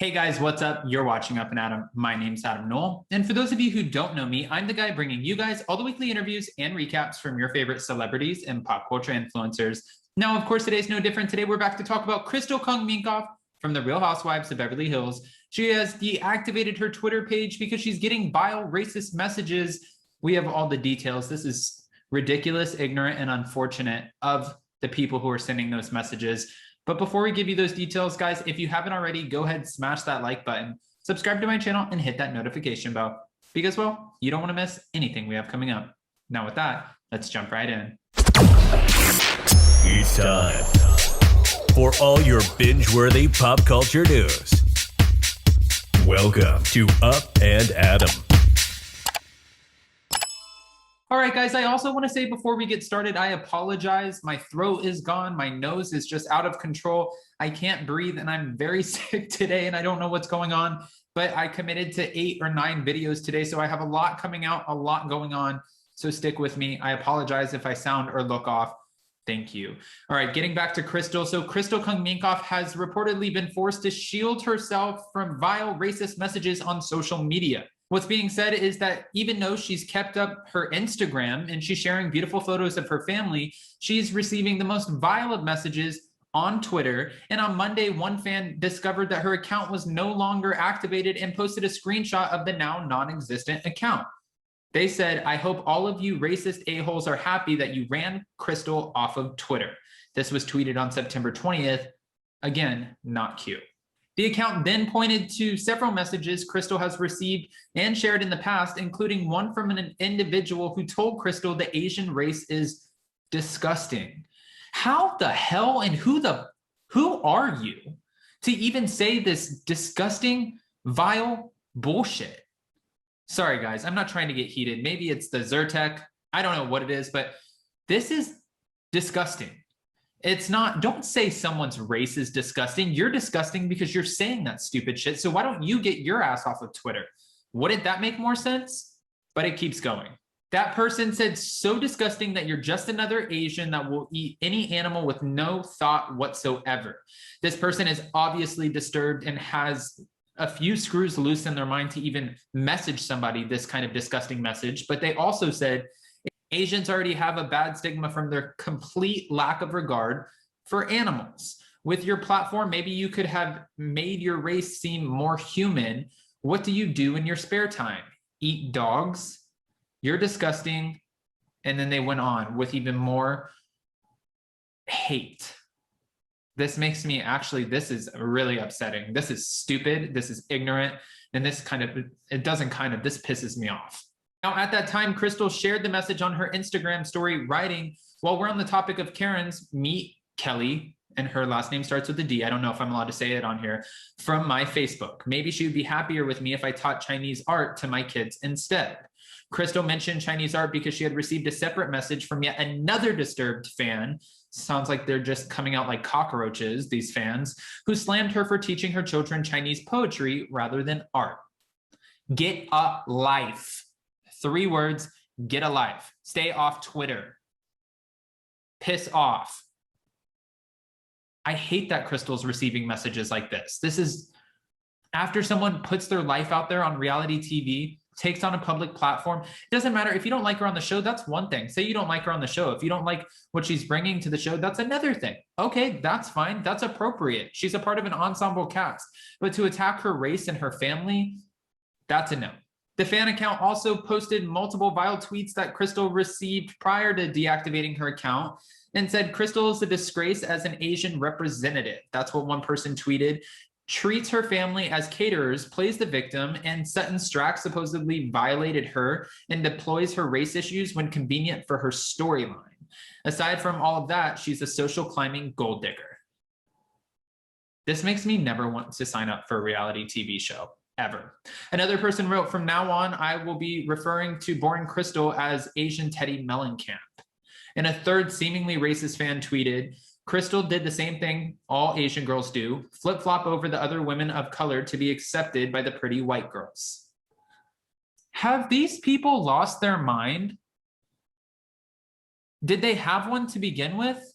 Hey guys, what's up? You're watching Up and Adam. My name's Adam Knoll. And for those of you who don't know me, I'm the guy bringing you guys all the weekly interviews and recaps from your favorite celebrities and pop culture influencers. Now, of course, today's no different. Today, we're back to talk about Crystal Kung Minkoff from the Real Housewives of Beverly Hills. She has deactivated her Twitter page because she's getting vile, racist messages. We have all the details. This is ridiculous, ignorant, and unfortunate of the people who are sending those messages. But before we give you those details, guys, if you haven't already, go ahead and smash that like button, subscribe to my channel, and hit that notification bell because, well, you don't want to miss anything we have coming up. Now with that, let's jump right in. It's time for all your binge-worthy pop culture news. Welcome to Up and Adam. All right, guys, I also want to say before we get started, I apologize. My throat is gone. My nose is just out of control. I can't breathe, and I'm very sick today, and I don't know what's going on. But I committed to 8 or 9 videos today, so I have a lot coming out, a lot going on. So stick with me. I apologize if I sound or look off. Thank you. All right, getting back to Crystal. So Crystal Kung Minkoff has reportedly been forced to shield herself from vile racist messages on social media. What's being said is that even though she's kept up her Instagram and she's sharing beautiful photos of her family, she's receiving the most vile of messages on Twitter. And on Monday, one fan discovered that her account was no longer activated and posted a screenshot of the now non-existent account. They said, "I hope all of you racist a-holes are happy that you ran Crystal off of Twitter." This was tweeted on September 20th. Again, not cute. The account then pointed to several messages Crystal has received and shared in the past, including one from an individual who told Crystal the Asian race is disgusting. How the hell and who are you to even say this disgusting, vile bullshit? Sorry, guys, I'm not trying to get heated. Maybe it's the Zyrtec. I don't know what it is, but this is disgusting. It's not, don't say someone's race is disgusting. You're disgusting because you're saying that stupid shit. So why don't you get your ass off of Twitter? Wouldn't that make more sense? But it keeps going. That person said, "So disgusting that you're just another Asian that will eat any animal with no thought whatsoever." This person is obviously disturbed and has a few screws loose in their mind to even message somebody this kind of disgusting message. But they also said, Asians already have a bad stigma from their complete lack of regard for animals. With your platform, maybe you could have made your race seem more human. What do you do in your spare time? Eat dogs? You're disgusting. And then they went on with even more hate. This makes me this is really upsetting. This is stupid. This is ignorant. And this pisses me off. Now, at that time, Crystal shared the message on her Instagram story, writing, "While we're on the topic of Karens, meet Kelly," and her last name starts with a D. I don't know if I'm allowed to say it on here, "from my Facebook. Maybe she would be happier with me if I taught Chinese art to my kids instead." Crystal mentioned Chinese art because she had received a separate message from yet another disturbed fan. Sounds like they're just coming out like cockroaches, these fans, who slammed her for teaching her children Chinese poetry rather than art. Get a life. 3 words, get a life. Stay off Twitter. Piss off. I hate that Crystal's receiving messages like this. This is after someone puts their life out there on reality TV, takes on a public platform. It doesn't matter if you don't like her on the show, that's one thing. Say you don't like her on the show. If you don't like what she's bringing to the show, that's another thing. Okay, that's fine. That's appropriate. She's a part of an ensemble cast. But to attack her race and her family, that's a no. The fan account also posted multiple vile tweets that Crystal received prior to deactivating her account and said Crystal is a disgrace as an Asian representative. That's what one person tweeted. Treats her family as caterers, plays the victim, and Sutton Strack supposedly violated her and deploys her race issues when convenient for her storyline. Aside from all of that, she's a social climbing gold digger. This makes me never want to sign up for a reality TV show. Ever. Another person wrote, "From now on, I will be referring to Boring Crystal as Asian Teddy Mellencamp." And a third seemingly racist fan tweeted, "Crystal did the same thing all Asian girls do, flip-flop over the other women of color to be accepted by the pretty white girls." Have these people lost their mind? Did they have one to begin with?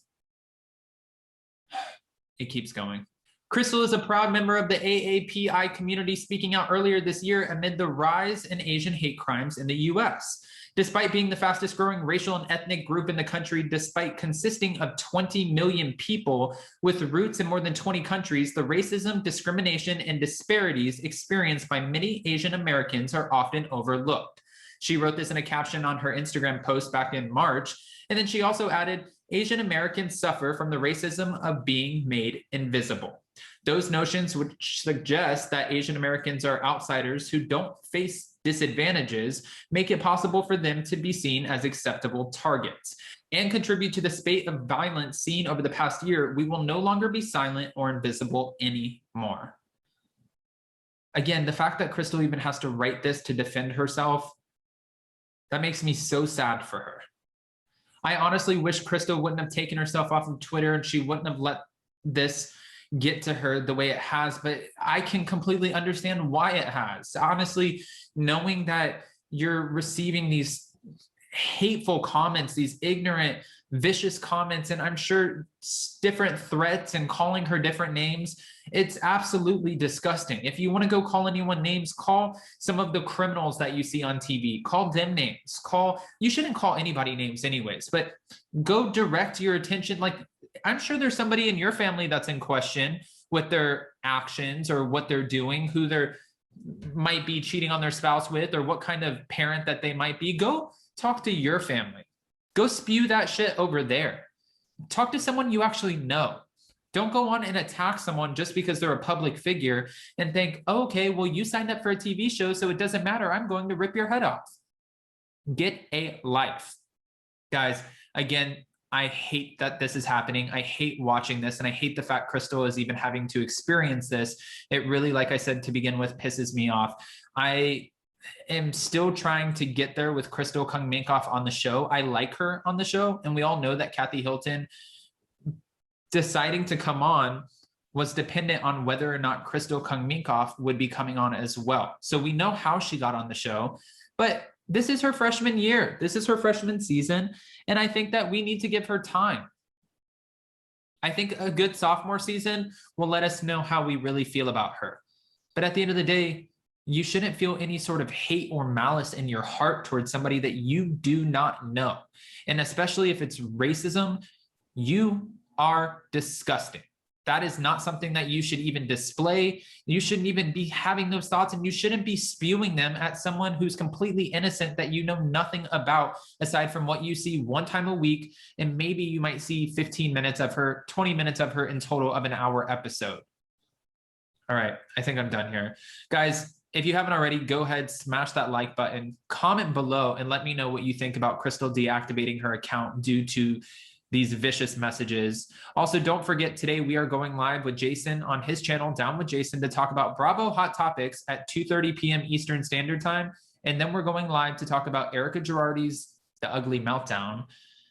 It keeps going. Crystal is a proud member of the AAPI community, speaking out earlier this year amid the rise in Asian hate crimes in the US. Despite being the fastest growing racial and ethnic group in the country, despite consisting of 20 million people with roots in more than 20 countries, the racism, discrimination, and disparities experienced by many Asian Americans are often overlooked. She wrote this in a caption on her Instagram post back in March. And then she also added, Asian Americans suffer from the racism of being made invisible. Those notions would suggest that Asian Americans are outsiders who don't face disadvantages, make it possible for them to be seen as acceptable targets, and contribute to the spate of violence seen over the past year. We will no longer be silent or invisible anymore. Again, the fact that Crystal even has to write this to defend herself, that makes me so sad for her. I honestly wish Crystal wouldn't have taken herself off of Twitter and she wouldn't have let this get to her the way it has, but I can completely understand why it has. Honestly, knowing that you're receiving these hateful comments, these ignorant, vicious comments, and I'm sure different threats and calling her different names, it's absolutely disgusting. If you want to go call anyone names, call some of the criminals that you see on TV, call them names, you shouldn't call anybody names anyways, but go direct your attention. Like, I'm sure there's somebody in your family that's in question with their actions or what they're doing, who they're might be cheating on their spouse with, or what kind of parent that they might be. Go talk to your family. Go spew that shit over there. Talk to someone you actually know. Don't go on and attack someone just because they're a public figure and think, oh, okay, well, you signed up for a TV show, so it doesn't matter. I'm going to rip your head off. Get a life. Guys, again, I hate that this is happening. I hate watching this, and I hate the fact Crystal is even having to experience this. It really, like I said to begin with, pisses me off. I am still trying to get there with Crystal Kung Minkoff on the show. I like her on the show, and we all know that Kathy Hilton deciding to come on was dependent on whether or not Crystal Kung Minkoff would be coming on as well. So we know how she got on the show, but this is her freshman year. This is her freshman season. And I think that we need to give her time. I think a good sophomore season will let us know how we really feel about her. But at the end of the day, you shouldn't feel any sort of hate or malice in your heart towards somebody that you do not know. And especially if it's racism, you are disgusting. That is not something that you should even display. You shouldn't even be having those thoughts, and you shouldn't be spewing them at someone who's completely innocent that you know nothing about aside from what you see one time a week. And maybe you might see 15 minutes of her, 20 minutes of her in total of an hour episode. All right, I think I'm done here. Guys, if you haven't already, go ahead, smash that like button, comment below, and let me know what you think about Crystal deactivating her account due to these vicious messages. Also, don't forget, today we are going live with Jason on his channel, Down with Jason, to talk about Bravo Hot Topics at 2:30 p.m. Eastern Standard Time. And then we're going live to talk about Erica Girardi's The Ugly Meltdown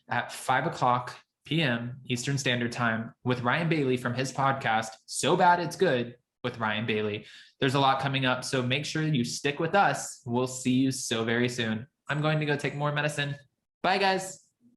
at 5 p.m. Eastern Standard Time with Ryan Bailey from his podcast, So Bad It's Good with Ryan Bailey. There's a lot coming up, so make sure you stick with us. We'll see you so very soon. I'm going to go take more medicine. Bye, guys.